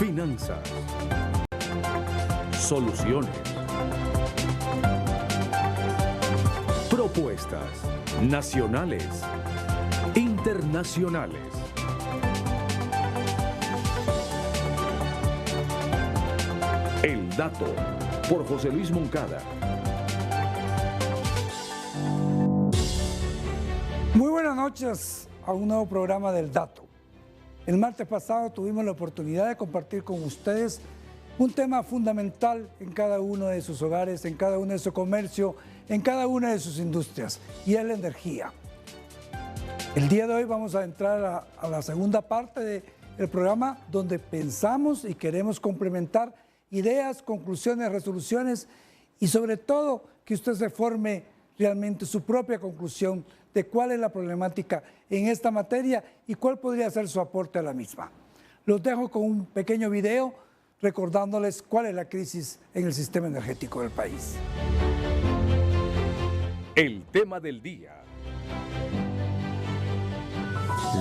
finanzas, soluciones, propuestas nacionales, internacionales. El Dato, por José Luis Moncada. Muy buenas noches a un nuevo programa del Dato. El martes pasado tuvimos la oportunidad de compartir con ustedes un tema fundamental en cada uno de sus hogares, en cada uno de su comercio, en cada una de sus industrias, y es la energía. El día de hoy vamos a entrar a la segunda parte del programa, donde pensamos y queremos complementar ideas, conclusiones, resoluciones y sobre todo que usted se forme realmente su propia conclusión de cuál es la problemática en esta materia y cuál podría ser su aporte a la misma. Los dejo con un pequeño video recordándoles cuál es la crisis en el sistema energético del país. El tema del día.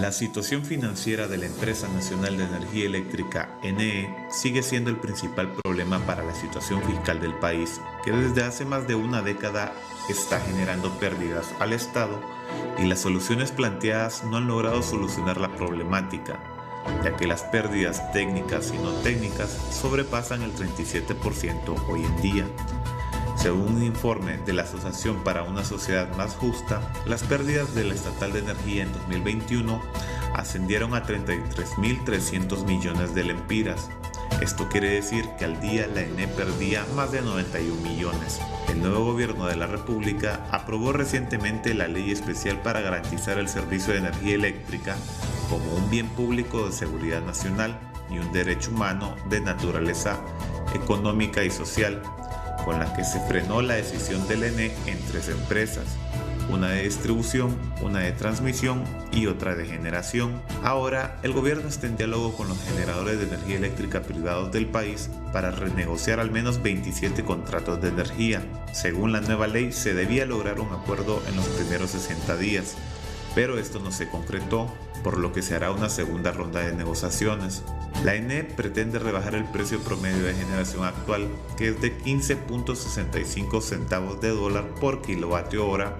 La situación financiera de la Empresa Nacional de Energía Eléctrica, ENEE, sigue siendo el principal problema para la situación fiscal del país, que desde hace más de una década está generando pérdidas al Estado y las soluciones planteadas no han logrado solucionar la problemática, ya que las pérdidas técnicas y no técnicas sobrepasan el 37% hoy en día. Según un informe de la Asociación para una Sociedad Más Justa, las pérdidas de la Estatal de Energía en 2021 ascendieron a 33.300 millones de lempiras. Esto quiere decir que al día la ENEE perdía más de 91 millones. El nuevo gobierno de la República aprobó recientemente la Ley Especial para garantizar el servicio de energía eléctrica como un bien público de seguridad nacional y un derecho humano de naturaleza económica y social, con la que se frenó la decisión del ENEE en 3 empresas, una de distribución, una de transmisión y otra de generación. Ahora, el gobierno está en diálogo con los generadores de energía eléctrica privados del país para renegociar al menos 27 contratos de energía. Según la nueva ley, se debía lograr un acuerdo en los primeros 60 días, pero esto no se concretó, por lo que se hará una segunda ronda de negociaciones. La ENEE pretende rebajar el precio promedio de generación actual, que es de 15.65 centavos de dólar por kilovatio hora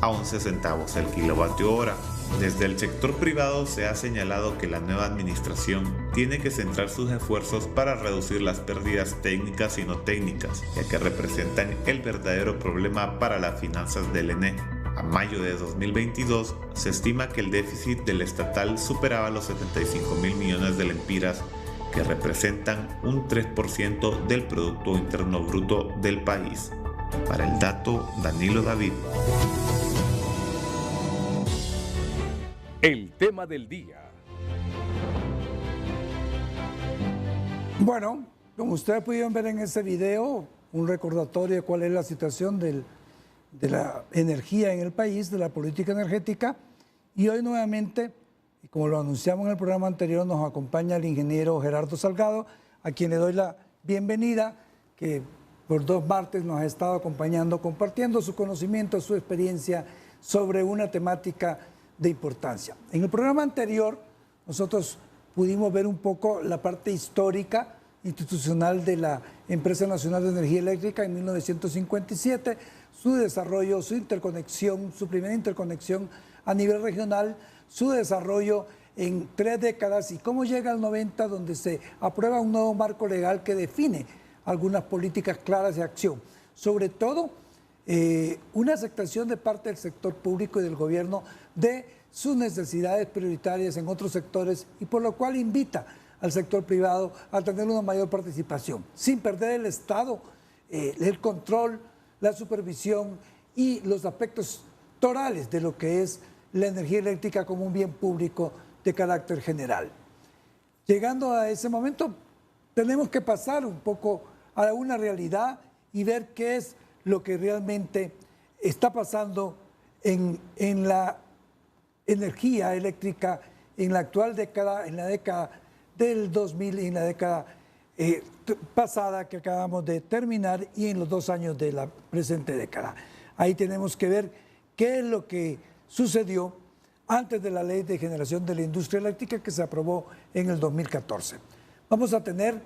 a 11 centavos el kilovatio hora. Desde el sector privado se ha señalado que la nueva administración tiene que centrar sus esfuerzos para reducir las pérdidas técnicas y no técnicas, ya que representan el verdadero problema para las finanzas del ENEE. A mayo de 2022 se estima que el déficit del estatal superaba los 75.000 millones de lempiras, que representan un 3% del Producto Interno Bruto del país. Para el Dato, Danilo David. El tema del día. Bueno, como ustedes pudieron ver en ese video, un recordatorio de cuál es la situación de la energía en el país, de la política energética, y hoy nuevamente, y como lo anunciamos en el programa anterior, nos acompaña el ingeniero Gerardo Salgado, a quien le doy la bienvenida, que por 2 martes nos ha estado acompañando, compartiendo su conocimiento, su experiencia sobre una temática de importancia. En el programa anterior nosotros pudimos ver un poco la parte histórica, institucional de la Empresa Nacional de Energía Eléctrica en 1957, su desarrollo, su interconexión, su primera interconexión a nivel regional, su desarrollo en 3 décadas y cómo llega al 90, donde se aprueba un nuevo marco legal que define algunas políticas claras de acción. Sobre todo, una aceptación de parte del sector público y del gobierno de sus necesidades prioritarias en otros sectores, y por lo cual invita al sector privado a tener una mayor participación, sin perder el Estado, el control, la supervisión y los aspectos torales de lo que es la energía eléctrica como un bien público de carácter general. Llegando a ese momento, tenemos que pasar un poco a una realidad y ver qué es lo que realmente está pasando en la energía eléctrica en la actual década, en la década del 2000 y en la década pasada que acabamos de terminar y en los 2 años de la presente década. Ahí tenemos que ver qué es lo que sucedió antes de la Ley de Generación de la Industria Eléctrica que se aprobó en el 2014. Vamos a tener,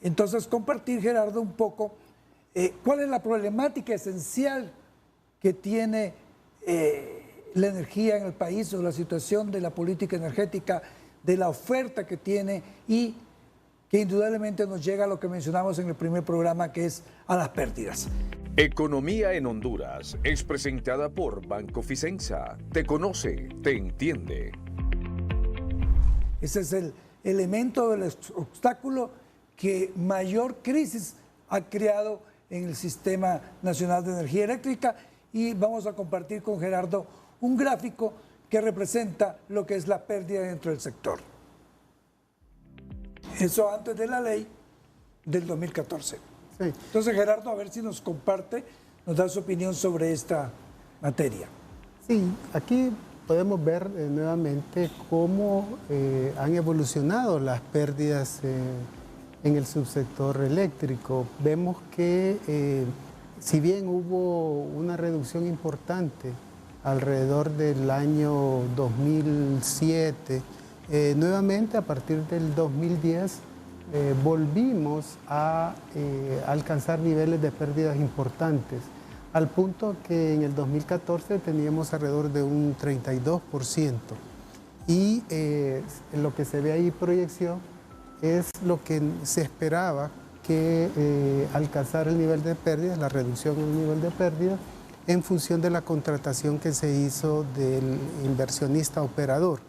entonces, compartir, Gerardo, un poco cuál es la problemática esencial que tiene la energía en el país o la situación de la política energética, de la oferta que tiene y que indudablemente nos llega a lo que mencionamos en el primer programa, que es a las pérdidas. Economía en Honduras es presentada por Banco Ficenza. Te conoce, te entiende. Ese es el elemento del obstáculo que mayor crisis ha creado en el Sistema Nacional de Energía Eléctrica, y vamos a compartir con Gerardo un gráfico que representa lo que es la pérdida dentro del sector. Eso antes de la ley del 2014. Sí. Entonces, Gerardo, a ver si nos comparte, nos da su opinión sobre esta materia. Sí, aquí podemos ver nuevamente cómo han evolucionado las pérdidas en el subsector eléctrico. Vemos que si bien hubo una reducción importante alrededor del año 2007, nuevamente a partir del 2010 volvimos a alcanzar niveles de pérdidas importantes, al punto que en el 2014 teníamos alrededor de un 32%. Y lo que se ve ahí proyección es lo que se esperaba que alcanzar el nivel de pérdidas, la reducción en el nivel de pérdidas, en función de la contratación que se hizo del inversionista operador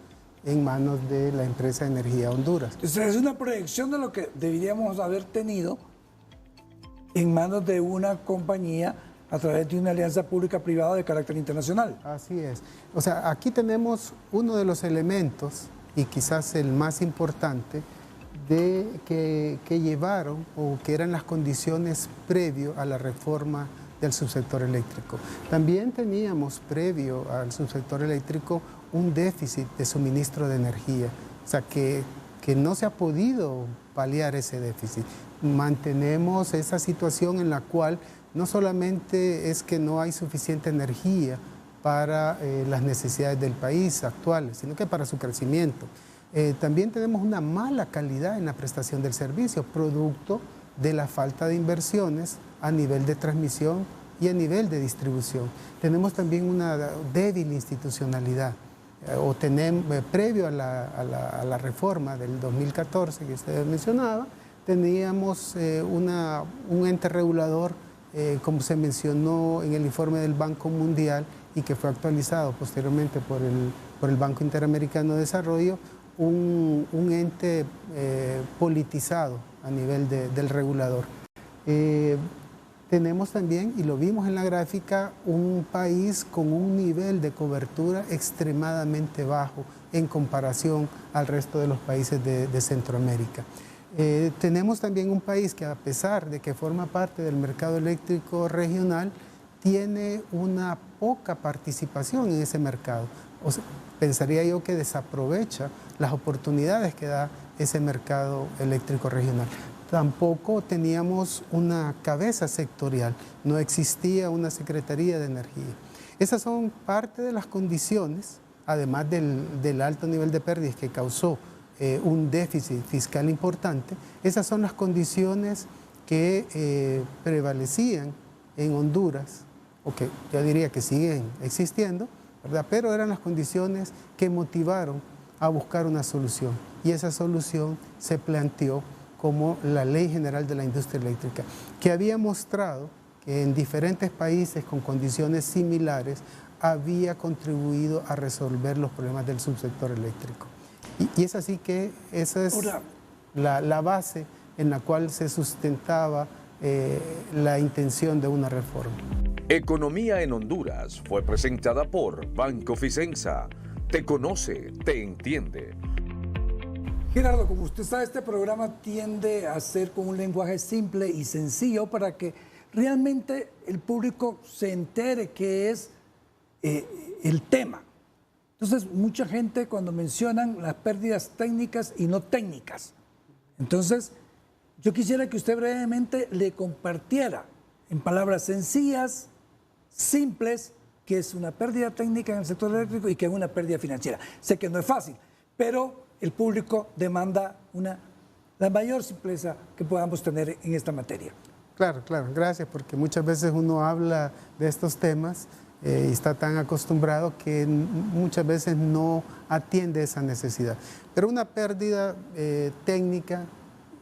en manos de la empresa Energía Honduras. Entonces, es una proyección de lo que deberíamos haber tenido en manos de una compañía a través de una alianza pública-privada de carácter internacional. Así es. O sea, aquí tenemos uno de los elementos, y quizás el más importante, que llevaron o que eran las condiciones previo a la reforma del subsector eléctrico. También teníamos previo al subsector eléctrico un déficit de suministro de energía, o sea que no se ha podido paliar ese déficit. Mantenemos esa situación en la cual no solamente es que no hay suficiente energía para las necesidades del país actuales, sino que para su crecimiento. También tenemos una mala calidad en la prestación del servicio, producto de la falta de inversiones a nivel de transmisión y a nivel de distribución. Tenemos también una débil institucionalidad. Previo a la reforma del 2014 que usted mencionaba, teníamos un ente regulador, como se mencionó en el informe del Banco Mundial y que fue actualizado posteriormente por el Banco Interamericano de Desarrollo, un ente politizado a nivel del regulador. Tenemos también, y lo vimos en la gráfica, un país con un nivel de cobertura extremadamente bajo en comparación al resto de los países de Centroamérica. Tenemos también un país que, a pesar de que forma parte del mercado eléctrico regional, tiene una poca participación en ese mercado. O sea, pensaría yo que desaprovecha las oportunidades que da ese mercado eléctrico regional. Tampoco teníamos una cabeza sectorial, no existía una Secretaría de Energía. Esas son parte de las condiciones, además del alto nivel de pérdidas que causó un déficit fiscal importante. Esas son las condiciones que prevalecían en Honduras, o que yo diría que siguen existiendo, ¿verdad? Pero eran las condiciones que motivaron a buscar una solución. Y esa solución se planteó como la Ley General de la Industria Eléctrica, que había mostrado que en diferentes países con condiciones similares había contribuido a resolver los problemas del subsector eléctrico. Y es así que esa es la base en la cual se sustentaba la intención de una reforma. Economía en Honduras fue presentada por Banco Ficenza. Te conoce, te entiende. Gerardo, como usted sabe, este programa tiende a ser con un lenguaje simple y sencillo para que realmente el público se entere qué es el tema. Entonces, mucha gente cuando mencionan las pérdidas técnicas y no técnicas. Entonces, yo quisiera que usted brevemente le compartiera en palabras sencillas, simples, qué es una pérdida técnica en el sector eléctrico y qué es una pérdida financiera. Sé que no es fácil, pero el público demanda una la mayor simpleza que podamos tener en esta materia. Claro, claro, gracias, porque muchas veces uno habla de estos temas y está tan acostumbrado que muchas veces no atiende esa necesidad. Pero una pérdida técnica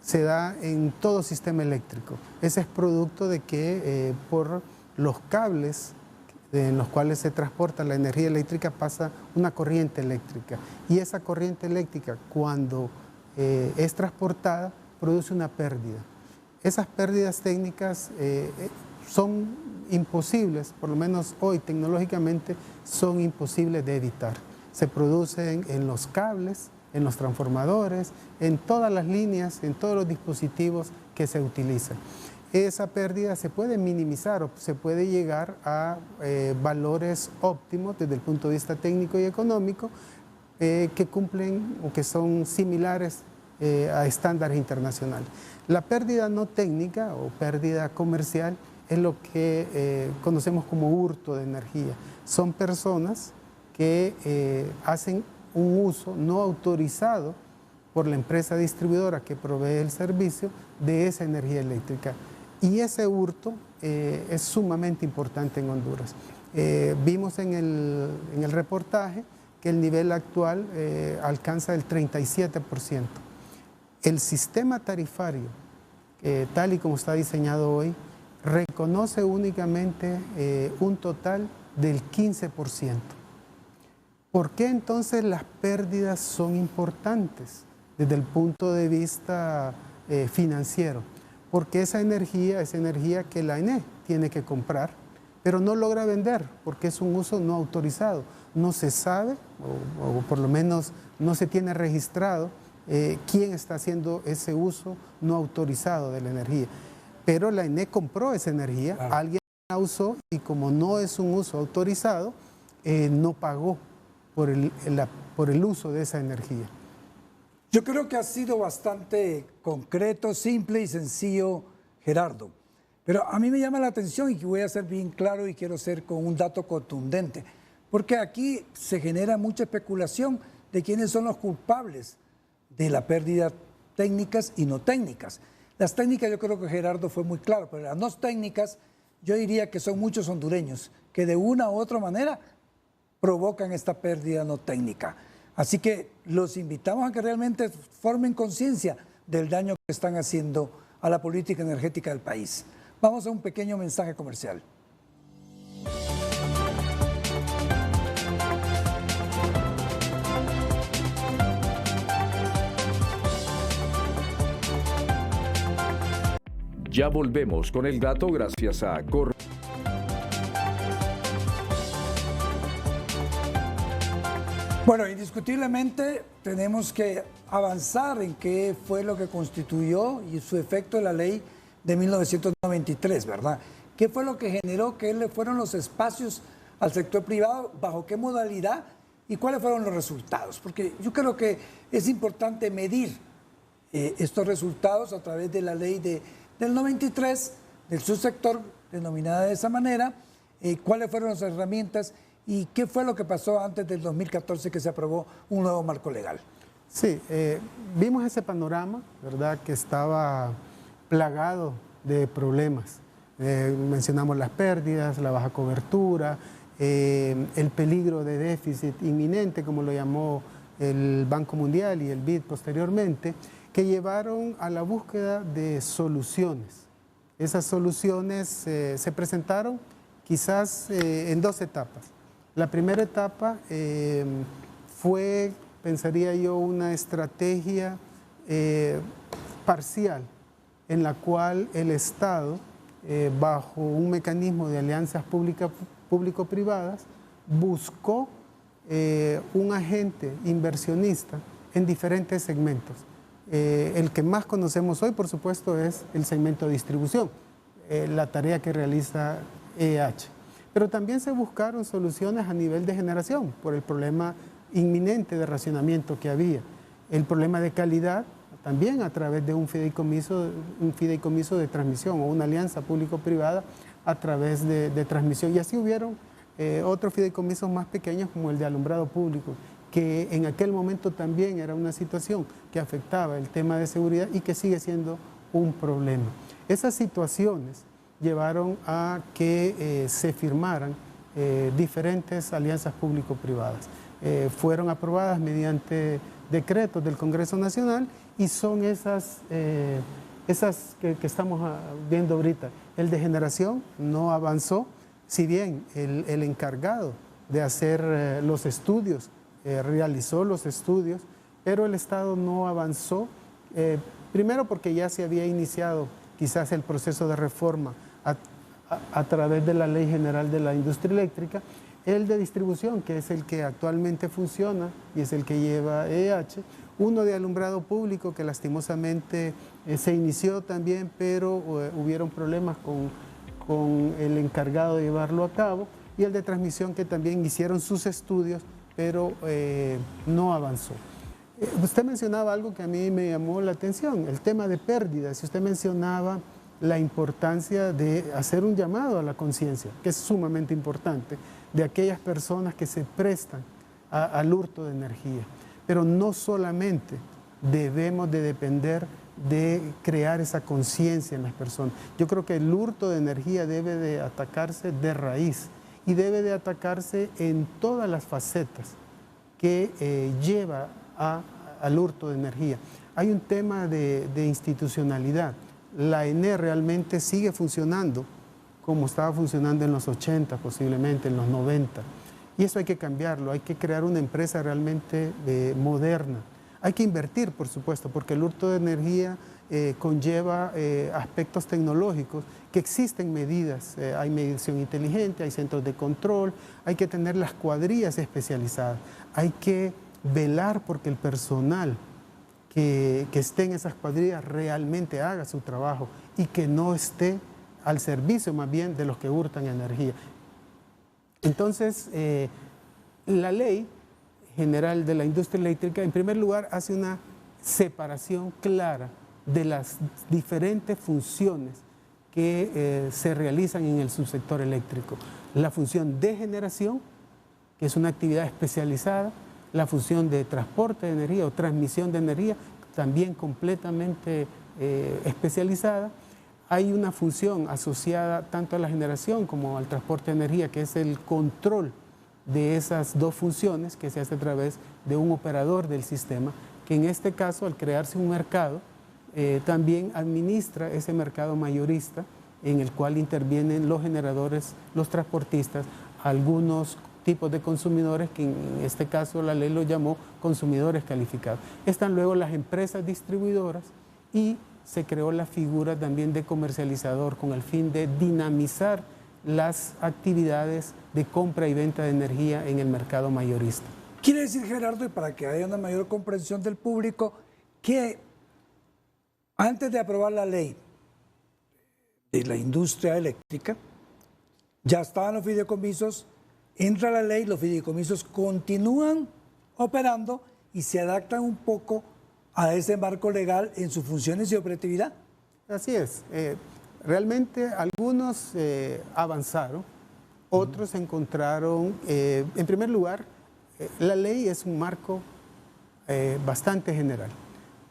se da en todo sistema eléctrico. Ese es producto de que por los cables en los cuales se transporta la energía eléctrica pasa una corriente eléctrica. Y esa corriente eléctrica, cuando es transportada, produce una pérdida. Esas pérdidas técnicas son imposibles, por lo menos hoy tecnológicamente, son imposibles de evitar. Se producen en los cables, en los transformadores, en todas las líneas, en todos los dispositivos que se utilizan. Esa pérdida se puede minimizar o se puede llegar a valores óptimos desde el punto de vista técnico y económico que cumplen o que son similares a estándares internacionales. La pérdida no técnica o pérdida comercial es lo que conocemos como hurto de energía. Son personas que hacen un uso no autorizado por la empresa distribuidora que provee el servicio de esa energía eléctrica. Y ese hurto es sumamente importante en Honduras. Vimos en el reportaje que el nivel actual alcanza el 37%. El sistema tarifario, tal y como está diseñado hoy, reconoce únicamente un total del 15%. ¿Por qué entonces las pérdidas son importantes desde el punto de vista financiero? Porque esa energía que la ENE tiene que comprar, pero no logra vender porque es un uso no autorizado. No se sabe, o por lo menos no se tiene registrado quién está haciendo ese uso no autorizado de la energía. Pero la ENE compró esa energía, claro. Alguien la usó y como no es un uso autorizado, no pagó por el uso de esa energía. Yo creo que ha sido bastante concreto, simple y sencillo, Gerardo. Pero a mí me llama la atención y voy a ser bien claro y quiero ser con un dato contundente, porque aquí se genera mucha especulación de quiénes son los culpables de la pérdida técnicas y no técnicas. Las técnicas yo creo que Gerardo fue muy claro, pero las no técnicas yo diría que son muchos hondureños que de una u otra manera provocan esta pérdida no técnica. Así que los invitamos a que realmente formen conciencia del daño que están haciendo a la política energética del país. Vamos a un pequeño mensaje comercial. Ya volvemos con el dato gracias a Bueno, indiscutiblemente tenemos que avanzar en qué fue lo que constituyó y su efecto de la ley de 1993, ¿verdad? ¿Qué fue lo que generó? ¿Qué le fueron los espacios al sector privado? ¿Bajo qué modalidad? ¿Y cuáles fueron los resultados? Porque yo creo que es importante medir estos resultados a través de la ley del 93, del subsector, denominada de esa manera, cuáles fueron las herramientas y qué fue lo que pasó antes del 2014 que se aprobó un nuevo marco legal. Sí, vimos ese panorama, ¿verdad?, que estaba plagado de problemas. Mencionamos las pérdidas, la baja cobertura, el peligro de déficit inminente, como lo llamó el Banco Mundial y el BID posteriormente, que llevaron a la búsqueda de soluciones. Esas soluciones se presentaron quizás en dos etapas. La primera etapa fue, pensaría yo, una estrategia parcial en la cual el Estado, bajo un mecanismo de alianzas público-privadas, buscó un agente inversionista en diferentes segmentos. El que más conocemos hoy, por supuesto, es el segmento de distribución, la tarea que realiza EH. Pero también se buscaron soluciones a nivel de generación por el problema inminente de racionamiento que había. El problema de calidad también a través de un fideicomiso de transmisión o una alianza público-privada a través de transmisión. Y así hubieron otros fideicomisos más pequeños como el de alumbrado público que en aquel momento también era una situación que afectaba el tema de seguridad y que sigue siendo un problema. Esas situaciones llevaron a que se firmaran diferentes alianzas público-privadas. Fueron aprobadas mediante decretos del Congreso Nacional y son esas que estamos viendo ahorita. El de generación no avanzó, si bien el encargado de hacer los estudios realizó los estudios, pero el Estado no avanzó, primero porque ya se había iniciado quizás el proceso de reforma a través de la Ley General de la Industria Eléctrica. El de distribución, que es el que actualmente funciona y es el que lleva EH, uno de alumbrado público que lastimosamente se inició también, pero hubieron problemas con el encargado de llevarlo a cabo, y el de transmisión, que también hicieron sus estudios, pero no avanzó. Usted mencionaba algo que a mí me llamó la atención, el tema de pérdidas. Usted mencionaba la importancia de hacer un llamado a la conciencia, que es sumamente importante, de aquellas personas que se prestan al hurto de energía. Pero no solamente debemos de depender de crear esa conciencia en las personas. Yo creo que el hurto de energía debe de atacarse de raíz y debe de atacarse en todas las facetas que lleva al hurto de energía. Hay un tema de institucionalidad. La ENE realmente sigue funcionando como estaba funcionando en los 80, posiblemente en los 90. Y eso hay que cambiarlo, hay que crear una empresa realmente moderna. Hay que invertir, por supuesto, porque el hurto de energía conlleva aspectos tecnológicos, que existen medidas, hay medición inteligente, hay centros de control, hay que tener las cuadrillas especializadas, hay que velar porque el personal que esté en esas cuadrillas realmente haga su trabajo y que no esté al servicio más bien de los que hurtan energía. Entonces, la Ley General de la Industria Eléctrica, en primer lugar, hace una separación clara de las diferentes funciones que se realizan en el subsector eléctrico. La función de generación, que es una actividad especializada, la función de transporte de energía o transmisión de energía, también completamente especializada. Hay una función asociada tanto a la generación como al transporte de energía, que es el control de esas dos funciones, que se hace a través de un operador del sistema, que en este caso, al crearse un mercado, también administra ese mercado mayorista en el cual intervienen los generadores, los transportistas, algunos tipos de consumidores que en este caso la ley lo llamó consumidores calificados. Están luego las empresas distribuidoras y se creó la figura también de comercializador con el fin de dinamizar las actividades de compra y venta de energía en el mercado mayorista. Quiere decir, Gerardo, y para que haya una mayor comprensión del público, que antes de aprobar la ley de la industria eléctrica, ya estaban los fideicomisos, entra la ley, los fideicomisos continúan operando y se adaptan un poco a ese marco legal en sus funciones y operatividad. Así es. Realmente algunos avanzaron, otros encontraron, en primer lugar, la ley es un marco bastante general.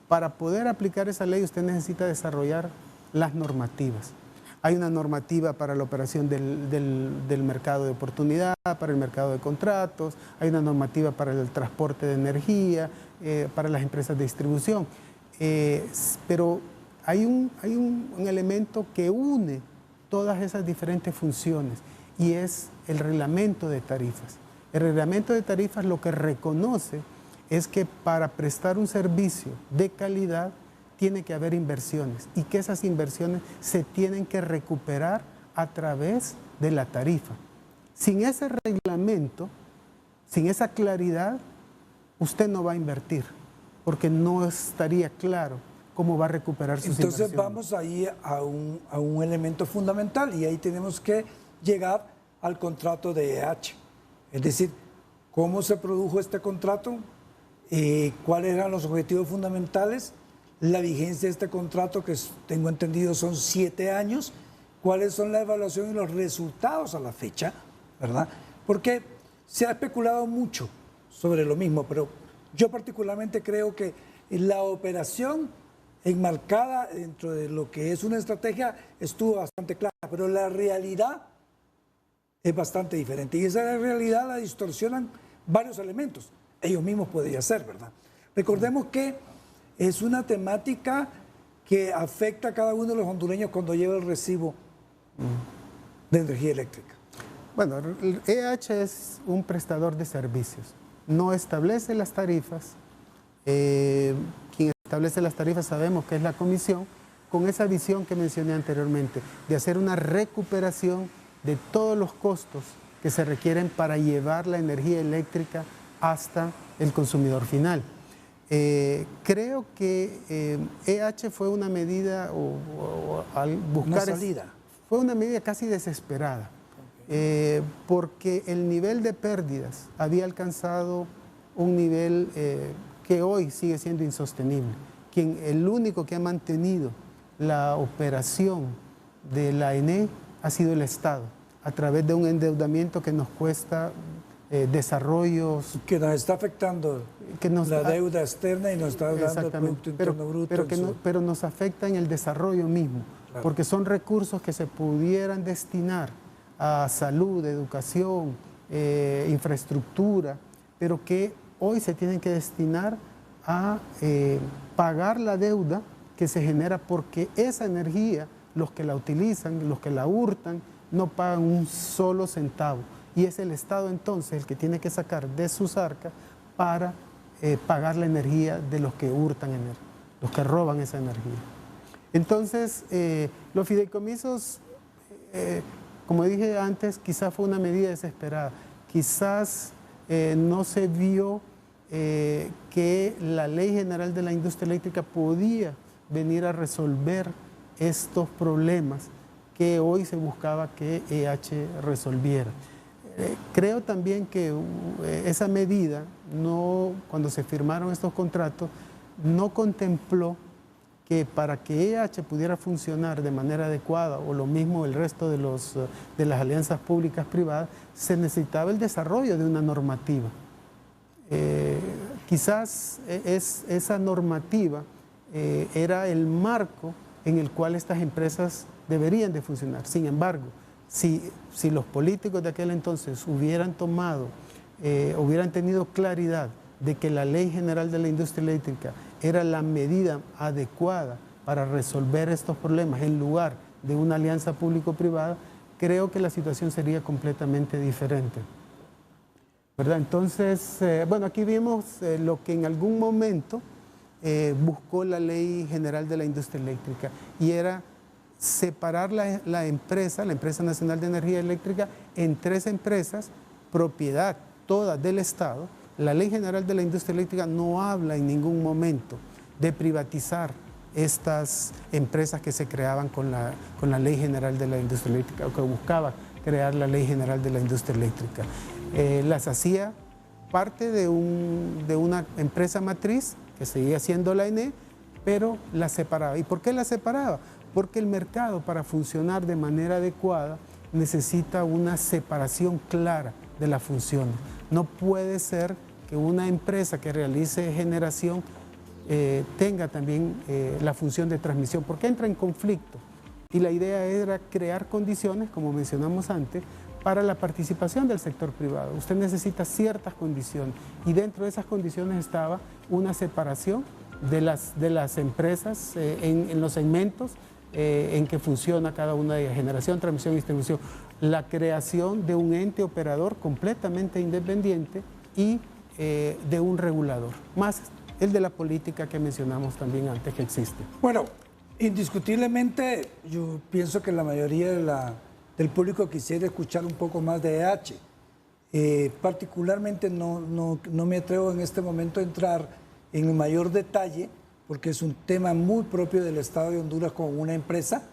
Para poder aplicar esa ley usted necesita desarrollar las normativas. Hay una normativa para la operación del mercado de oportunidad, para el mercado de contratos, hay una normativa para el transporte de energía, para las empresas de distribución. Pero hay un elemento que une todas esas diferentes funciones y es el reglamento de tarifas. El reglamento de tarifas lo que reconoce es que para prestar un servicio de calidad tiene que haber inversiones y que esas inversiones se tienen que recuperar a través de la tarifa. Sin ese reglamento, sin esa claridad, usted no va a invertir porque no estaría claro cómo va a recuperar sus inversiones. Entonces vamos ahí a un elemento fundamental y ahí tenemos que llegar al contrato de EH. Es decir, cómo se produjo este contrato, cuáles eran los objetivos fundamentales, la vigencia de este contrato, que tengo entendido son 7 años, cuáles son la evaluación y los resultados a la fecha, ¿verdad? Porque se ha especulado mucho sobre lo mismo, pero yo particularmente creo que la operación enmarcada dentro de lo que es una estrategia estuvo bastante clara, pero la realidad es bastante diferente y esa realidad la distorsionan varios elementos. Ellos mismos podrían ser, ¿verdad? Recordemos que es una temática que afecta a cada uno de los hondureños cuando lleva el recibo de energía eléctrica. Bueno, el EH es un prestador de servicios, no establece las tarifas. Quien establece las tarifas sabemos que es la comisión, con esa visión que mencioné anteriormente, de hacer una recuperación de todos los costos que se requieren para llevar la energía eléctrica hasta el consumidor final. Creo que EH fue una medida, al buscar una salida. Fue una medida casi desesperada, porque el nivel de pérdidas había alcanzado un nivel que hoy sigue siendo insostenible. El único que ha mantenido la operación de la ENE ha sido el Estado, a través de un endeudamiento que nos cuesta desarrollos. Que nos está afectando la deuda externa y nos está dando el Producto Interno Bruto. Pero nos afecta en el desarrollo mismo, claro, porque son recursos que se pudieran destinar a salud, educación, infraestructura, pero que hoy se tienen que destinar a pagar la deuda que se genera porque esa energía, los que la utilizan, los que la hurtan, no pagan un solo centavo. Y es el Estado entonces el que tiene que sacar de sus arcas para pagar la energía de los que hurtan energía, los que roban esa energía. Entonces, los fideicomisos, como dije antes, quizás fue una medida desesperada. Quizás no se vio que la Ley General de la Industria Eléctrica podía venir a resolver estos problemas que hoy se buscaba que EH resolviera. Creo también que esa medida, cuando se firmaron estos contratos, no contempló que para que EH pudiera funcionar de manera adecuada, o lo mismo el resto de las alianzas públicas privadas, se necesitaba el desarrollo de una normativa. Quizás esa normativa era el marco en el cual estas empresas deberían de funcionar. Sin embargo, si los políticos de aquel entonces hubieran tenido claridad de que la Ley General de la Industria Eléctrica era la medida adecuada para resolver estos problemas en lugar de una alianza público-privada, creo que la situación sería completamente diferente, ¿verdad? Entonces, bueno, aquí vimos lo que en algún momento buscó la Ley General de la Industria Eléctrica, y era separar la Empresa Nacional de Energía Eléctrica en 3 empresas, propiedad todas del Estado. La Ley General de la Industria Eléctrica no habla en ningún momento de privatizar estas empresas que se creaban con la Ley General de la Industria Eléctrica, o que buscaba crear la Ley General de la Industria Eléctrica. Las hacía parte de una empresa matriz, que seguía siendo la ENE, pero la separaba. ¿Y por qué la separaba? Porque el mercado, para funcionar de manera adecuada, necesita una separación clara de las funciones. No puede ser que una empresa que realice generación tenga también la función de transmisión, porque entra en conflicto. Y la idea era crear condiciones, como mencionamos antes, para la participación del sector privado. Usted necesita ciertas condiciones, y dentro de esas condiciones estaba una separación de las empresas en los segmentos en que funciona cada una de ellas: generación, transmisión y distribución. La creación de un ente operador completamente independiente y de un regulador, más el de la política que mencionamos también antes, que existe. Bueno, indiscutiblemente yo pienso que la mayoría del público quisiera escuchar un poco más de EH. Particularmente no me atrevo en este momento a entrar en el mayor detalle, porque es un tema muy propio del Estado de Honduras con una empresa,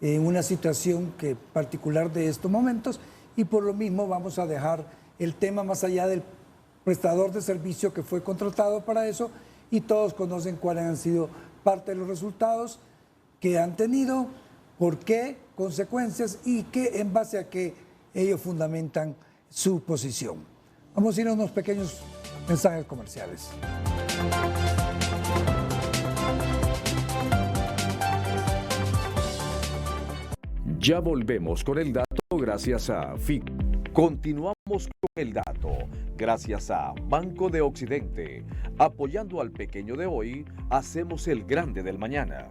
en una situación particular de estos momentos, y por lo mismo vamos a dejar el tema más allá del prestador de servicio que fue contratado para eso, y todos conocen cuáles han sido parte de los resultados que han tenido, por qué, consecuencias, y en base a qué ellos fundamentan su posición. Vamos a ir a unos pequeños mensajes comerciales. Ya volvemos con el dato gracias a FIC. Continuamos con el dato gracias a Banco de Occidente. Apoyando al pequeño de hoy, hacemos el grande del mañana.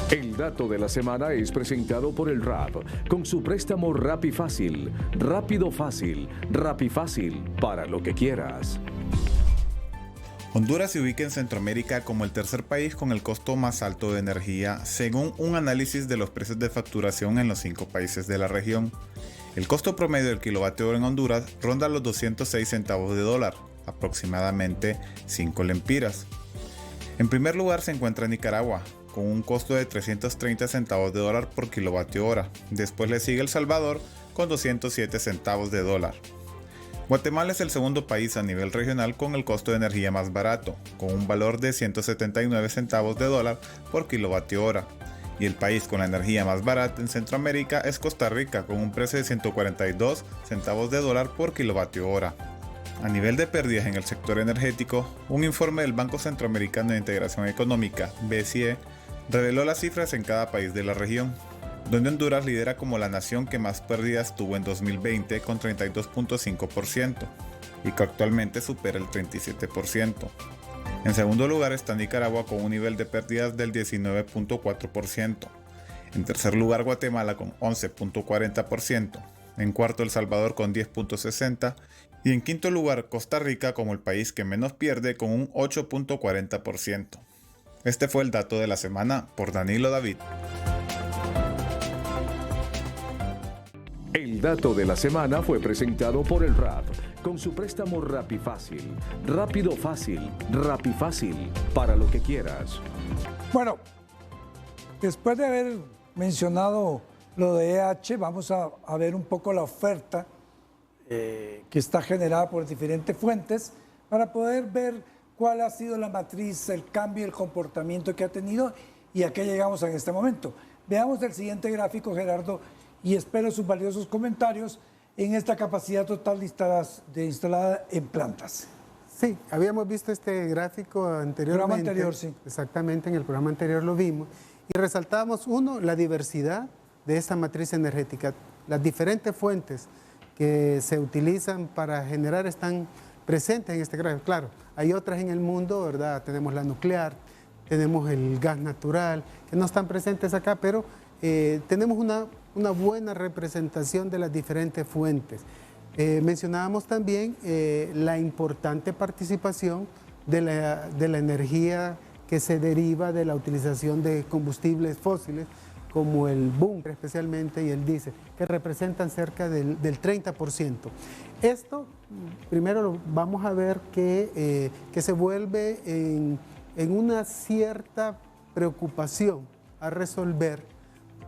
El dato de la semana es presentado por el RAP con su préstamo RappiFácil. Rápido fácil, RappiFácil, para lo que quieras. Honduras se ubica en Centroamérica como el tercer país con el costo más alto de energía, según un análisis de los precios de facturación en los 5 países de la región. El costo promedio del kilovatio hora en Honduras ronda los 206 centavos de dólar, aproximadamente 5 lempiras. En primer lugar se encuentra Nicaragua, con un costo de 330 centavos de dólar por kilovatio hora. Después le sigue El Salvador con 207 centavos de dólar. Guatemala es el segundo país a nivel regional con el costo de energía más barato, con un valor de 179 centavos de dólar por kilovatio hora. Y el país con la energía más barata en Centroamérica es Costa Rica, con un precio de 142 centavos de dólar por kilovatio hora. A nivel de pérdidas en el sector energético, un informe del Banco Centroamericano de Integración Económica, BCE, reveló las cifras en cada país de la región, donde Honduras lidera como la nación que más pérdidas tuvo en 2020 con 32.5% y que actualmente supera el 37%. En segundo lugar está Nicaragua con un nivel de pérdidas del 19.4%. En tercer lugar Guatemala con 11.40%. En cuarto El Salvador con 10.60%. Y en quinto lugar Costa Rica como el país que menos pierde con un 8.40%. Este fue el dato de la semana por Danilo David. El dato de la semana fue presentado por el RAP con su préstamo RappiFácil. Rápido fácil, RappiFácil, para lo que quieras. Bueno, después de haber mencionado lo de EH, vamos a ver un poco la oferta que está generada por diferentes fuentes para poder ver cuál ha sido la matriz, el cambio y el comportamiento que ha tenido y a qué llegamos en este momento. Veamos el siguiente gráfico, Gerardo, y espero sus valiosos comentarios en esta capacidad total instalada en plantas. Sí, habíamos visto este gráfico anteriormente. El programa anterior, sí. Exactamente, en el programa anterior lo vimos. Y resaltábamos, uno, la diversidad de esta matriz energética. Las diferentes fuentes que se utilizan para generar están presentes en este gráfico. Claro, hay otras en el mundo, ¿verdad? Tenemos la nuclear, tenemos el gas natural, que no están presentes acá, pero tenemos una buena representación de las diferentes fuentes. Mencionábamos también la importante participación de la energía que se deriva de la utilización de combustibles fósiles, como el búnker especialmente y el diésel, que representan cerca del 30%. Esto, primero vamos a ver que se vuelve en una cierta preocupación a resolver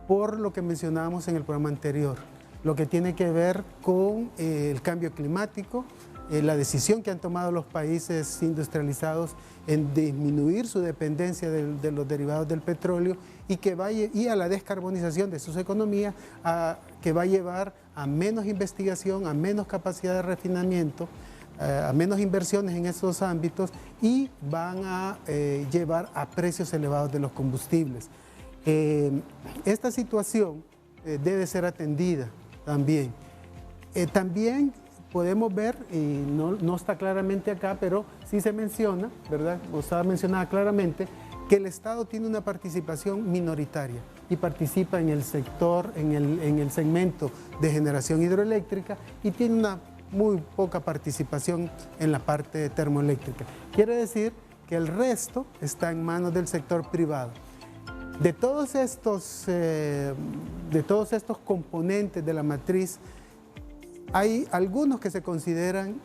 por lo que mencionábamos en el programa anterior, lo que tiene que ver con el cambio climático, la decisión que han tomado los países industrializados en disminuir su dependencia de los derivados del petróleo y a la descarbonización de sus economías, que va a llevar a menos investigación, a menos capacidad de refinamiento, a menos inversiones en esos ámbitos y van a llevar a precios elevados de los combustibles. Esta situación debe ser atendida también. También podemos ver, y no está claramente acá, pero sí se menciona, ¿verdad? O está mencionada claramente, que el Estado tiene una participación minoritaria y participa en el sector, en el segmento de generación hidroeléctrica y tiene una muy poca participación en la parte termoeléctrica. Quiere decir que el resto está en manos del sector privado. De todos estos componentes de la matriz, hay algunos que se consideran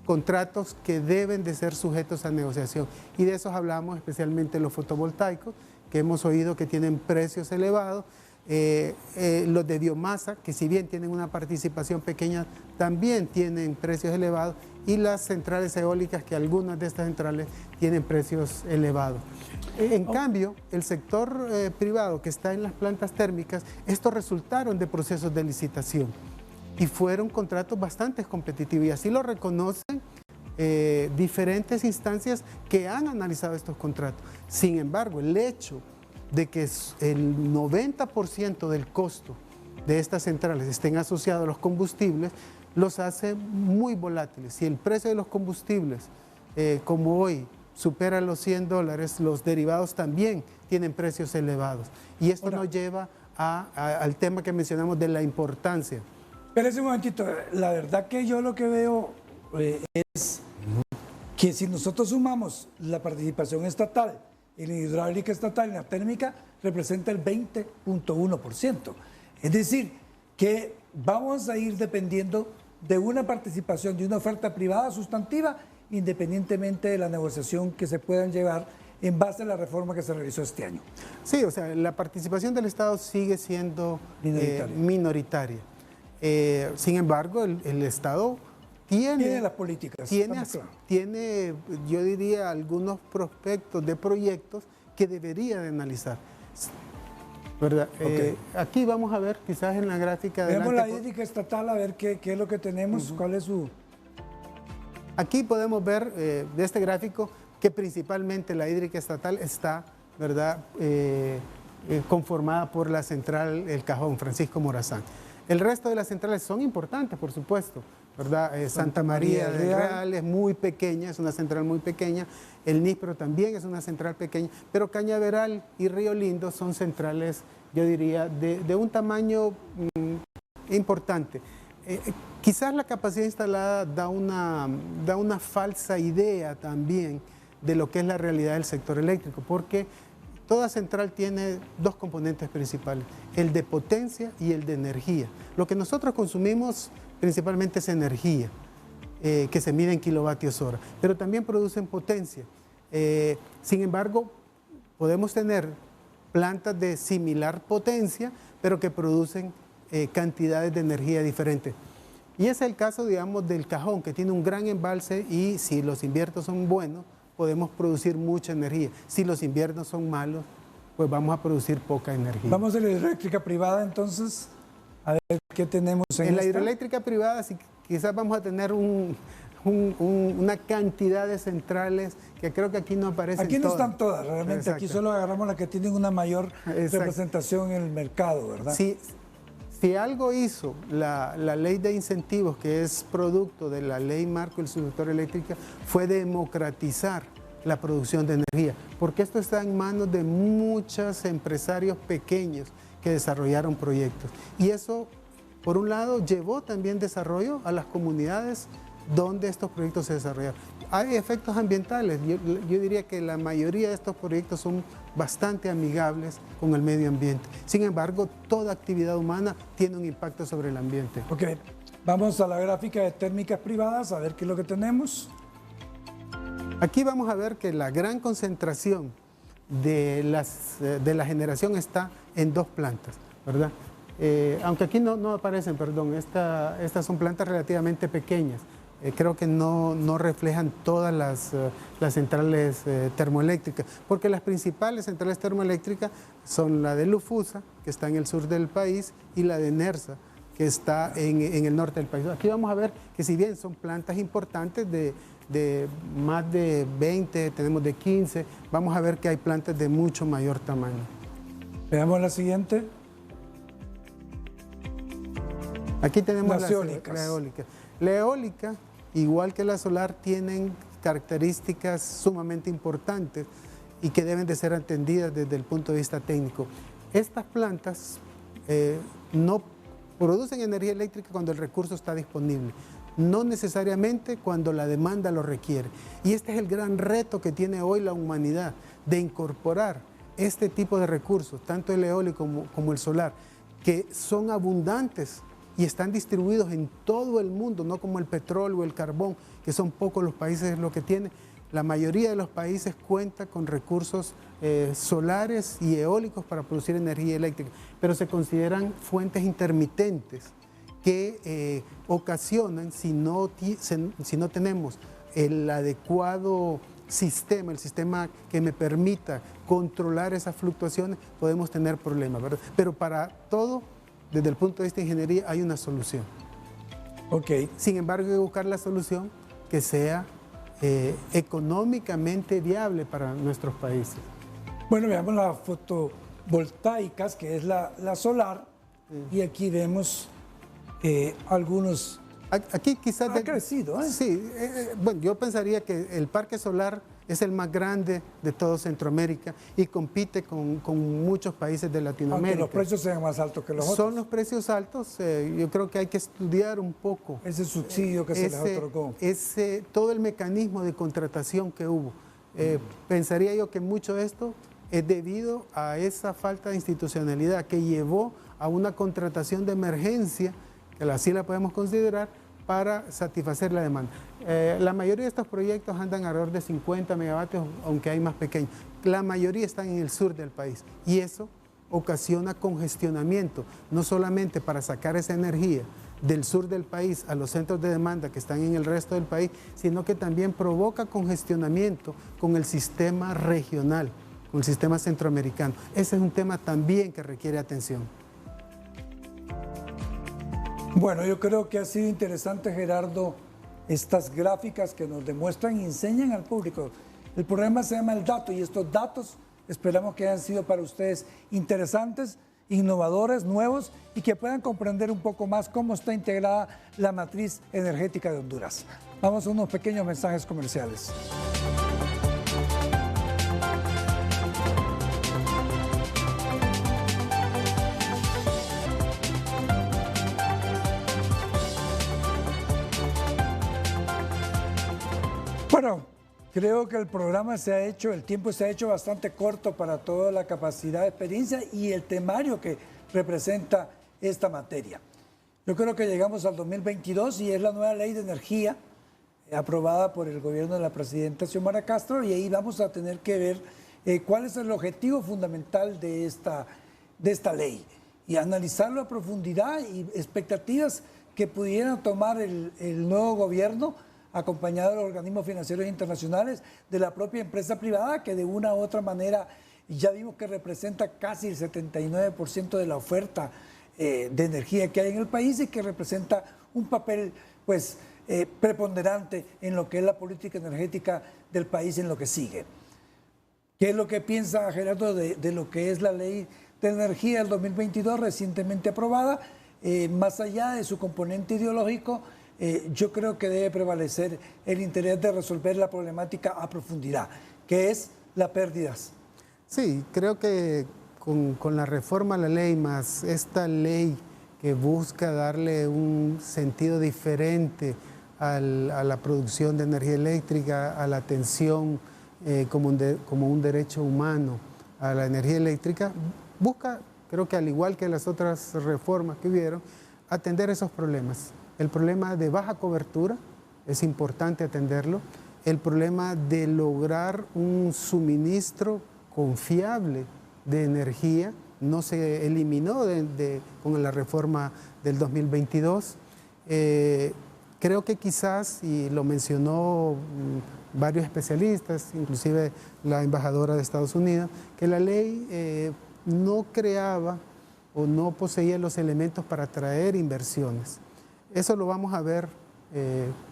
contratos que deben de ser sujetos a negociación y de esos hablamos especialmente los fotovoltaicos, que hemos oído que tienen precios elevados, Los de biomasa, que si bien tienen una participación pequeña, también tienen precios elevados, y las centrales eólicas, que algunas de estas centrales tienen precios elevados. En cambio, el sector privado que está en las plantas térmicas, estos resultaron de procesos de licitación y fueron contratos bastante competitivos, y así lo reconocen diferentes instancias que han analizado estos contratos. Sin embargo, el hecho de que el 90% del costo de estas centrales estén asociados a los combustibles, los hace muy volátiles. Si el precio de los combustibles, como hoy, supera los $100, los derivados también tienen precios elevados. Y esto nos lleva al tema que mencionamos de la importancia. Espérese un momentito, la verdad que yo lo que veo es que si nosotros sumamos la participación estatal en la hidráulica estatal y en la térmica, representa el 20.1%. Es decir, que vamos a ir dependiendo de una participación, de una oferta privada sustantiva, independientemente de la negociación que se puedan llevar en base a la reforma que se realizó este año. Sí, o sea, la participación del Estado sigue siendo minoritaria. Sin embargo, el Estado tiene las políticas. Tiene, yo diría, algunos prospectos de proyectos que debería de analizar. ¿Verdad? Okay. Aquí vamos a ver, quizás en la gráfica... Veamos la hídrica estatal, a ver qué es lo que tenemos, cuál es su... Aquí podemos ver de este gráfico que principalmente la hídrica estatal está, ¿verdad?, conformada por la central El Cajón, Francisco Morazán. El resto de las centrales son importantes, por supuesto, ¿verdad? Santa María del Real es muy pequeña, es una central muy pequeña. El Níspero también es una central pequeña, pero Cañaveral y Río Lindo son centrales, yo diría, de un tamaño importante. Quizás la capacidad instalada da una falsa idea también de lo que es la realidad del sector eléctrico, porque toda central tiene dos componentes principales, el de potencia y el de energía. Lo que nosotros consumimos principalmente es energía, que se mide en kilovatios hora, pero también producen potencia. Sin embargo, podemos tener plantas de similar potencia, pero que producen cantidades de energía diferentes. Y ese es el caso, digamos, del Cajón, que tiene un gran embalse y si los inviernos son buenos, podemos producir mucha energía. Si los inviernos son malos, pues vamos a producir poca energía. Vamos a la hidroeléctrica privada, entonces, a ver qué tenemos en la hidroeléctrica privada, sí, quizás vamos a tener una cantidad de centrales que creo que aquí no aparecen. Aquí no están todas, realmente. Exacto. Aquí solo agarramos las que tienen una mayor representación en el mercado, ¿verdad? Sí. Si algo hizo la ley de incentivos, que es producto de la ley marco del subsector eléctrica, fue democratizar la producción de energía, porque esto está en manos de muchos empresarios pequeños que desarrollaron proyectos. Y eso, por un lado, llevó también desarrollo a las comunidades donde estos proyectos se desarrollaron. Hay efectos ambientales, yo diría que la mayoría de estos proyectos son bastante amigables con el medio ambiente. Sin embargo, toda actividad humana tiene un impacto sobre el ambiente. Ok, vamos a la gráfica de térmicas privadas, a ver qué es lo que tenemos. Aquí vamos a ver que la gran concentración de la generación está en dos plantas, ¿verdad? Aunque aquí no aparecen, perdón, estas son plantas relativamente pequeñas. Creo que no reflejan todas las centrales termoeléctricas, porque las principales centrales termoeléctricas son la de Lufusa, que está en el sur del país, y la de Nersa, que está en el norte del país. Aquí vamos a ver que si bien son plantas importantes de más de 20, tenemos de 15, vamos a ver que hay plantas de mucho mayor tamaño. Veamos la siguiente. Aquí tenemos las eólicas. La eólica, igual que la solar, tienen características sumamente importantes y que deben de ser atendidas desde el punto de vista técnico. Estas plantas no producen energía eléctrica cuando el recurso está disponible, no necesariamente cuando la demanda lo requiere. Y este es el gran reto que tiene hoy la humanidad, de incorporar este tipo de recursos, tanto el eólico como el solar, que son abundantes y están distribuidos en todo el mundo, no como el petróleo o el carbón, que son pocos los países lo que tienen, La mayoría de los países cuenta con recursos solares y eólicos para producir energía eléctrica, pero se consideran fuentes intermitentes que ocasionan, si no tenemos el adecuado sistema, el sistema que me permita controlar esas fluctuaciones, podemos tener problemas, ¿verdad? Pero para todo, desde el punto de vista de ingeniería, hay una solución. Ok. Sin embargo, hay que buscar la solución que sea económicamente viable para nuestros países. Bueno, veamos las fotovoltaicas, que es la solar, y aquí vemos algunos... Aquí quizás... Ha crecido, ¿eh? Sí, bueno, yo pensaría que el parque solar es el más grande de todo Centroamérica y compite con muchos países de Latinoamérica. Aunque los precios sean más altos que los otros. Son los precios altos, yo creo que hay que estudiar un poco. Ese subsidio que se les otorgó. Todo el mecanismo de contratación que hubo. Pensaría yo que mucho de esto es debido a esa falta de institucionalidad que llevó a una contratación de emergencia, que así la podemos considerar, para satisfacer la demanda. La mayoría de estos proyectos andan alrededor de 50 megavatios, aunque hay más pequeños. La mayoría están en el sur del país y eso ocasiona congestionamiento, no solamente para sacar esa energía del sur del país a los centros de demanda que están en el resto del país, sino que también provoca congestionamiento con el sistema regional, con el sistema centroamericano. Ese es un tema también que requiere atención. Bueno, yo creo que ha sido interesante, Gerardo, estas gráficas que nos demuestran y enseñan al público. El programa se llama El Dato y estos datos esperamos que hayan sido para ustedes interesantes, innovadores, nuevos y que puedan comprender un poco más cómo está integrada la matriz energética de Honduras. Vamos a unos pequeños mensajes comerciales. Bueno, creo que el programa el tiempo se ha hecho bastante corto para toda la capacidad de experiencia y el temario que representa esta materia. Yo creo que llegamos al 2022 y es la nueva ley de energía aprobada por el gobierno de la presidenta Xiomara Castro y ahí vamos a tener que ver cuál es el objetivo fundamental de esta ley y analizarlo a profundidad y expectativas que pudieran tomar el nuevo gobierno acompañado de los organismos financieros internacionales, de la propia empresa privada, que de una u otra manera ya vimos que representa casi el 79% de la oferta de energía que hay en el país y que representa un papel pues, preponderante en lo que es la política energética del país en lo que sigue. ¿Qué es lo que piensa Gerardo de lo que es la ley de energía del 2022 recientemente aprobada? Más allá de su componente ideológico, yo creo que debe prevalecer el interés de resolver la problemática a profundidad, que es las pérdidas. Sí, creo que con la reforma a la ley, más esta ley que busca darle un sentido diferente a la producción de energía eléctrica, a la atención como un derecho humano a la energía eléctrica, busca, creo que al igual que las otras reformas que hubieron, atender esos problemas. El problema de baja cobertura, es importante atenderlo. El problema de lograr un suministro confiable de energía no se eliminó con la reforma del 2022. Creo que quizás, y lo mencionó varios especialistas, inclusive la embajadora de Estados Unidos, que la ley no creaba o no poseía los elementos para atraer inversiones. Eso lo vamos a ver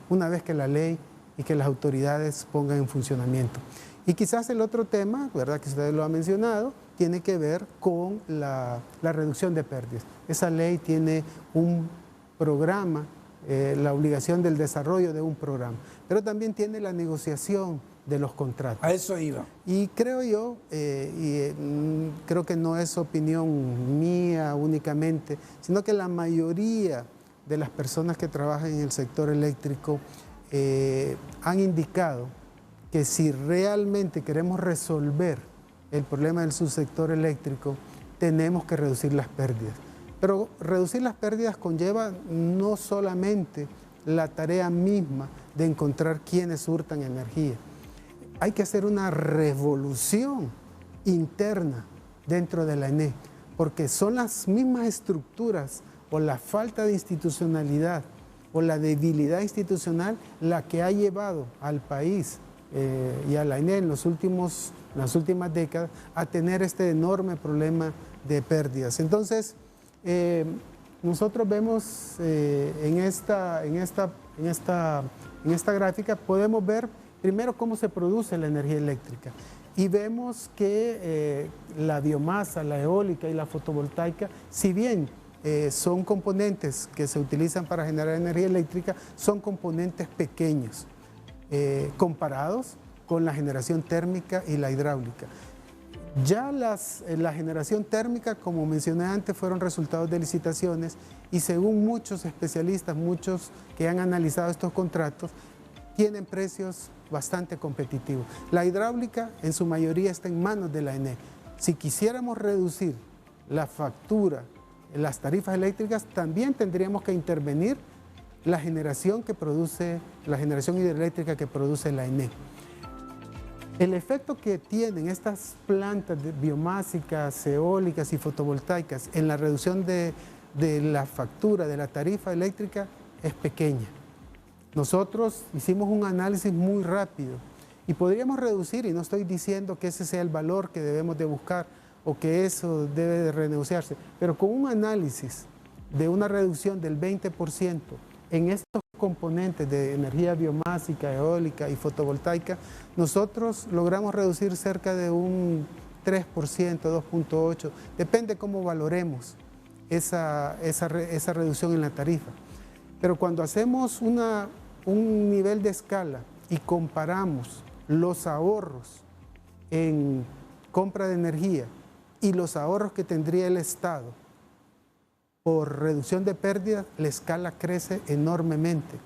una vez que la ley y que las autoridades pongan en funcionamiento. Y quizás el otro tema, ¿verdad?, que usted lo ha mencionado, tiene que ver con la reducción de pérdidas. Esa ley tiene un programa, la obligación del desarrollo de un programa, pero también tiene la negociación de los contratos. A eso iba. Y creo yo, creo que no es opinión mía únicamente, sino que la mayoría de las personas que trabajan en el sector eléctrico han indicado que si realmente queremos resolver el problema del subsector eléctrico, tenemos que reducir las pérdidas. Pero reducir las pérdidas conlleva no solamente la tarea misma de encontrar quienes hurtan energía. hay que hacer una revolución interna dentro de la ENE, porque son las mismas estructuras o la falta de institucionalidad o la debilidad institucional la que ha llevado al país y a la ENE en las últimas décadas a tener este enorme problema de pérdidas. Entonces, nosotros vemos en esta gráfica, podemos ver primero cómo se produce la energía eléctrica y vemos que la biomasa, la eólica y la fotovoltaica, si bien son componentes que se utilizan para generar energía eléctrica, son componentes pequeños comparados con la generación térmica y la hidráulica. Ya la generación térmica, como mencioné antes, fueron resultados de licitaciones y según muchos especialistas, muchos que han analizado estos contratos, tienen precios bastante competitivos. La hidráulica en su mayoría está en manos de la ENE. Si quisiéramos reducir la factura, las tarifas eléctricas, también tendríamos que intervenir la generación hidroeléctrica que produce la ENE. El efecto que tienen estas plantas biomásicas, eólicas y fotovoltaicas en la reducción de la factura, de la tarifa eléctrica, es pequeña. Nosotros hicimos un análisis muy rápido y podríamos reducir, y no estoy diciendo que ese sea el valor que debemos de buscar o que eso debe de renegociarse, pero con un análisis de una reducción del 20% en estos componentes de energía biomásica, eólica y fotovoltaica, nosotros logramos reducir cerca de un 3%, 2.8%, depende cómo valoremos esa reducción en la tarifa. Pero cuando hacemos un nivel de escala y comparamos los ahorros en compra de energía y los ahorros que tendría el Estado por reducción de pérdidas, la escala crece enormemente.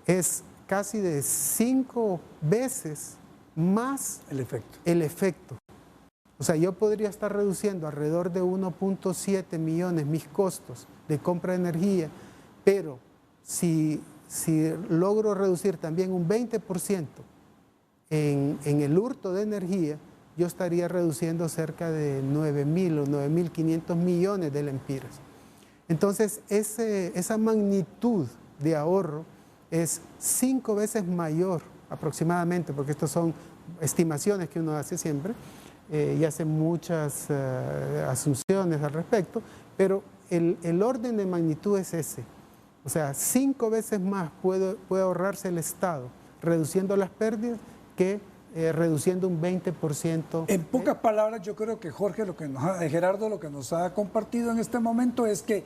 Es casi de 5 veces más el efecto. O sea, yo podría estar reduciendo alrededor de 1.7 millones mis costos de compra de energía, pero si logro reducir también un 20% en el hurto de energía, yo estaría reduciendo cerca de 9.000 o 9.500 millones de lempiras. Entonces, esa magnitud de ahorro es 5 veces mayor aproximadamente, porque estas son estimaciones que uno hace siempre y hace muchas asunciones al respecto, pero el orden de magnitud es ese. O sea, 5 veces más puede ahorrarse el Estado reduciendo las pérdidas que reduciendo un 20%. En pocas palabras, yo creo que Gerardo lo que nos ha compartido en este momento es que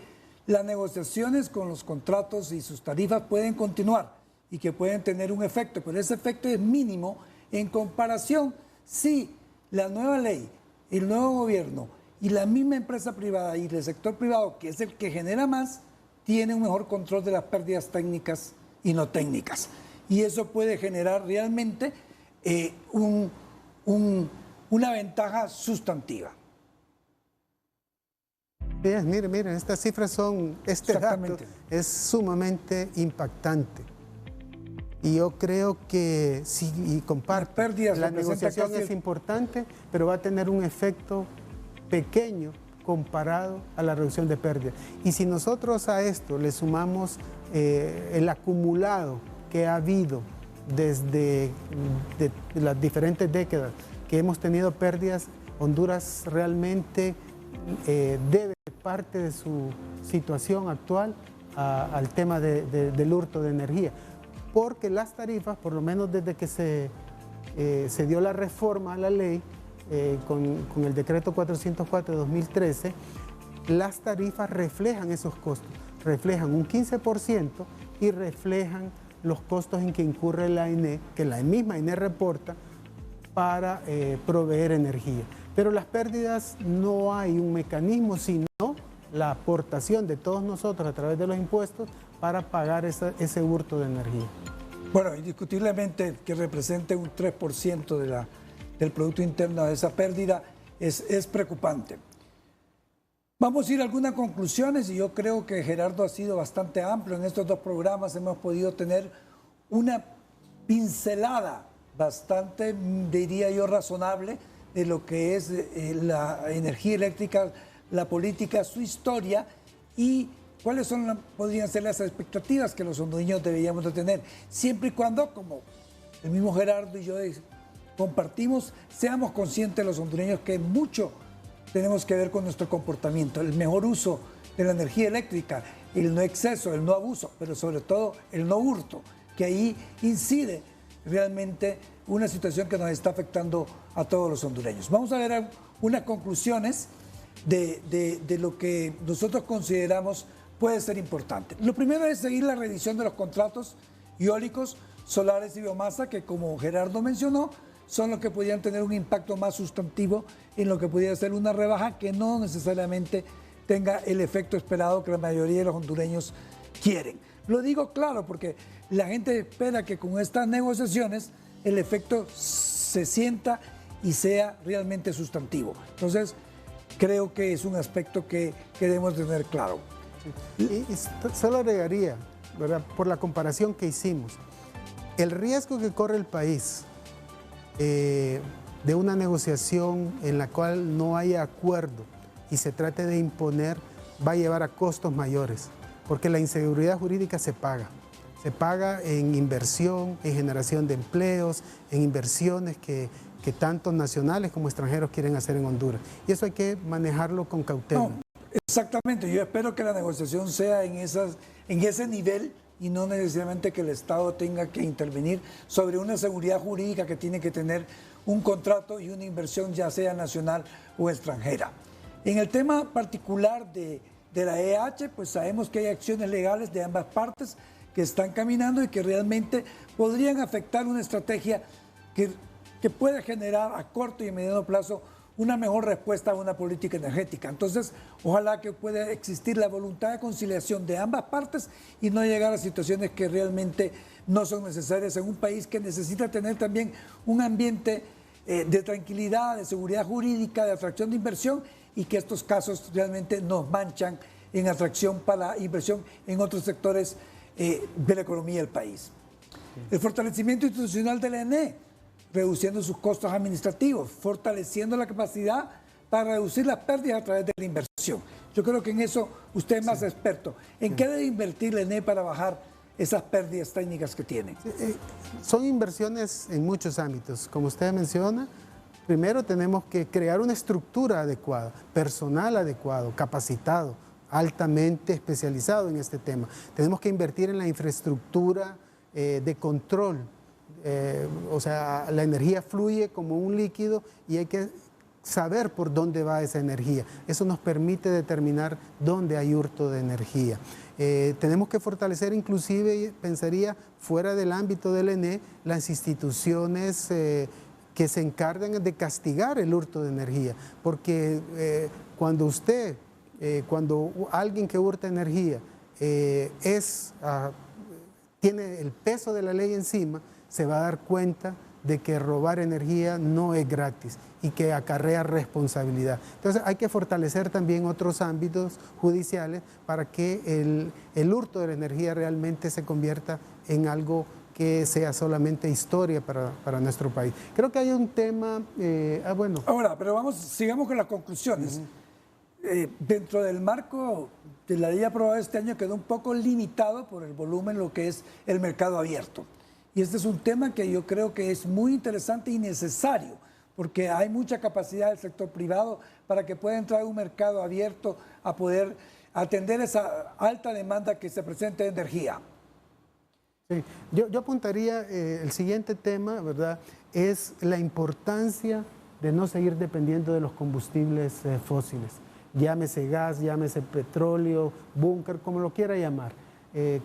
las negociaciones con los contratos y sus tarifas pueden continuar y que pueden tener un efecto, pero ese efecto es mínimo en comparación si la nueva ley, el nuevo gobierno y la misma empresa privada y el sector privado, que es el que genera más, tiene un mejor control de las pérdidas técnicas y no técnicas. Y eso puede generar realmente una ventaja sustantiva. Miren, estas cifras este dato es sumamente impactante. Y yo creo que sí, y comparto, la negociación es importante, pero va a tener un efecto pequeño comparado a la reducción de pérdidas. Y si nosotros a esto le sumamos el acumulado que ha habido desde las diferentes décadas que hemos tenido pérdidas, Honduras realmente debe parte de su situación actual al tema del hurto de energía, porque las tarifas, por lo menos desde que se dio la reforma a la ley con el decreto 404 de 2013, las tarifas reflejan esos costos, reflejan un 15% y reflejan los costos en que incurre la ENE, que la misma ENE reporta para proveer energía. Pero las pérdidas no hay un mecanismo, sino la aportación de todos nosotros a través de los impuestos para pagar ese hurto de energía. Bueno, indiscutiblemente que represente un 3% del Producto Interno de esa pérdida es preocupante. Vamos a ir a algunas conclusiones y yo creo que Gerardo ha sido bastante amplio. En estos 2 programas hemos podido tener una pincelada bastante, diría yo, razonable de lo que es la energía eléctrica, la política, su historia y cuáles podrían ser las expectativas que los hondureños deberíamos de tener, siempre y cuando, como el mismo Gerardo y yo compartimos, seamos conscientes de los hondureños que mucho tenemos que ver con nuestro comportamiento, el mejor uso de la energía eléctrica, el no exceso, el no abuso, pero sobre todo el no hurto, que ahí incide realmente una situación que nos está afectando a todos los hondureños. Vamos a ver unas conclusiones de lo que nosotros consideramos puede ser importante. Lo primero es seguir la revisión de los contratos eólicos, solares y biomasa, que como Gerardo mencionó, son los que podrían tener un impacto más sustantivo en lo que pudiera ser una rebaja que no necesariamente tenga el efecto esperado que la mayoría de los hondureños quieren. Lo digo claro porque la gente espera que con estas negociaciones el efecto se sienta y sea realmente sustantivo. Entonces, creo que es un aspecto que debemos tener claro. Y solo agregaría, ¿verdad?, por la comparación que hicimos, el riesgo que corre el país de una negociación en la cual no haya acuerdo y se trate de imponer, va a llevar a costos mayores, porque la inseguridad jurídica se paga en inversión, en generación de empleos, en inversiones que tanto nacionales como extranjeros quieren hacer en Honduras. Y eso hay que manejarlo con cautela. No, exactamente, yo espero que la negociación sea en ese nivel y no necesariamente que el Estado tenga que intervenir sobre una seguridad jurídica que tiene que tener un contrato y una inversión ya sea nacional o extranjera. En el tema particular de la EH, pues sabemos que hay acciones legales de ambas partes que están caminando y que realmente podrían afectar una estrategia que puede generar a corto y a mediano plazo una mejor respuesta a una política energética. Entonces, ojalá que pueda existir la voluntad de conciliación de ambas partes y no llegar a situaciones que realmente no son necesarias en un país que necesita tener también un ambiente de tranquilidad, de seguridad jurídica, de atracción de inversión y que estos casos realmente nos manchan en atracción para la inversión en otros sectores de la economía del país. El fortalecimiento institucional de la ENE, reduciendo sus costos administrativos, fortaleciendo la capacidad para reducir las pérdidas a través de la inversión. Yo creo que en eso usted es más experto. ¿En qué debe invertir la ENE para bajar esas pérdidas técnicas que tienen? Son inversiones en muchos ámbitos. Como usted menciona, primero tenemos que crear una estructura adecuada, personal adecuado, capacitado, altamente especializado en este tema. Tenemos que invertir en la infraestructura de control. O sea, la energía fluye como un líquido y hay que saber por dónde va esa energía. Eso nos permite determinar dónde hay hurto de energía. Tenemos que fortalecer inclusive, pensaría, fuera del ámbito del ENE, las instituciones que se encargan de castigar el hurto de energía. Porque cuando alguien que hurta energía tiene el peso de la ley encima, se va a dar cuenta de que robar energía no es gratis y que acarrea responsabilidad. Entonces hay que fortalecer también otros ámbitos judiciales para que el hurto de la energía realmente se convierta en algo que sea solamente historia para nuestro país. Creo que hay un tema, bueno. Ahora, pero sigamos con las conclusiones. Dentro del marco de la ley aprobada este año quedó un poco limitado por el volumen lo que es el mercado abierto. Y este es un tema que yo creo que es muy interesante y necesario, porque hay mucha capacidad del sector privado para que pueda entrar a un mercado abierto a poder atender esa alta demanda que se presenta de energía. Sí. Yo apuntaría el siguiente tema, ¿verdad? Es la importancia de no seguir dependiendo de los combustibles fósiles. Llámese gas, llámese petróleo, búnker, como lo quiera llamar.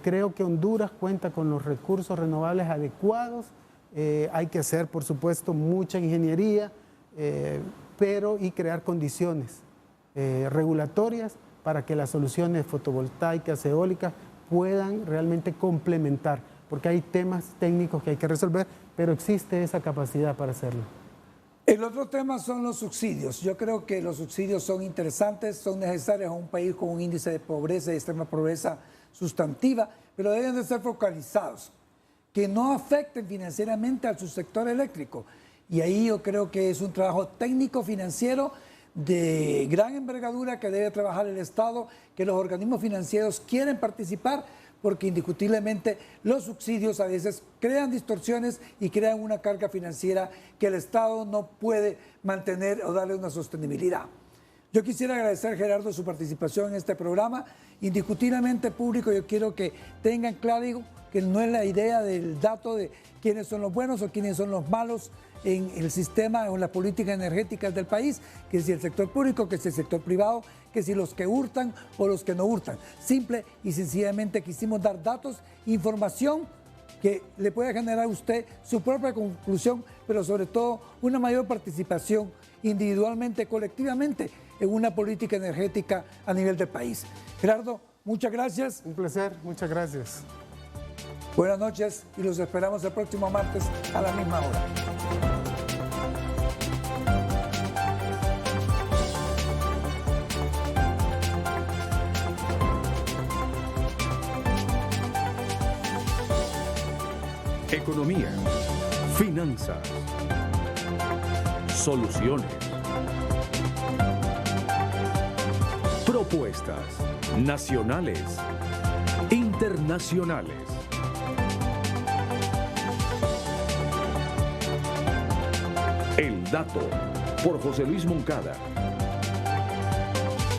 Creo que Honduras cuenta con los recursos renovables adecuados. Hay que hacer, por supuesto, mucha ingeniería, y crear condiciones regulatorias para que las soluciones fotovoltaicas, eólicas, puedan realmente complementar, porque hay temas técnicos que hay que resolver, pero existe esa capacidad para hacerlo. El otro tema son los subsidios. Yo creo que los subsidios son interesantes, son necesarios a un país con un índice de pobreza y extrema pobreza sustantiva, pero deben de ser focalizados. que no afecten financieramente al subsector eléctrico. Y ahí yo creo que es un trabajo técnico financiero de gran envergadura que debe trabajar el Estado, que los organismos financieros quieren participar, porque indiscutiblemente los subsidios a veces crean distorsiones y crean una carga financiera que el Estado no puede mantener o darle una sostenibilidad. Yo quisiera agradecer, Gerardo, su participación en este programa. Indiscutiblemente, público, yo quiero que tengan claro que no es la idea del dato de quiénes son los buenos o quiénes son los malos en el sistema o en las políticas energéticas del país, que si el sector público, que si el sector privado, que si los que hurtan o los que no hurtan. Simple y sencillamente quisimos dar datos, información que le pueda generar a usted su propia conclusión, pero sobre todo una mayor participación individualmente, colectivamente, en una política energética a nivel del país. Gerardo, muchas gracias. Un placer, muchas gracias. Buenas noches y los esperamos el próximo martes a la misma hora. Economía, finanzas, soluciones, propuestas nacionales, internacionales. El dato por José Luis Moncada.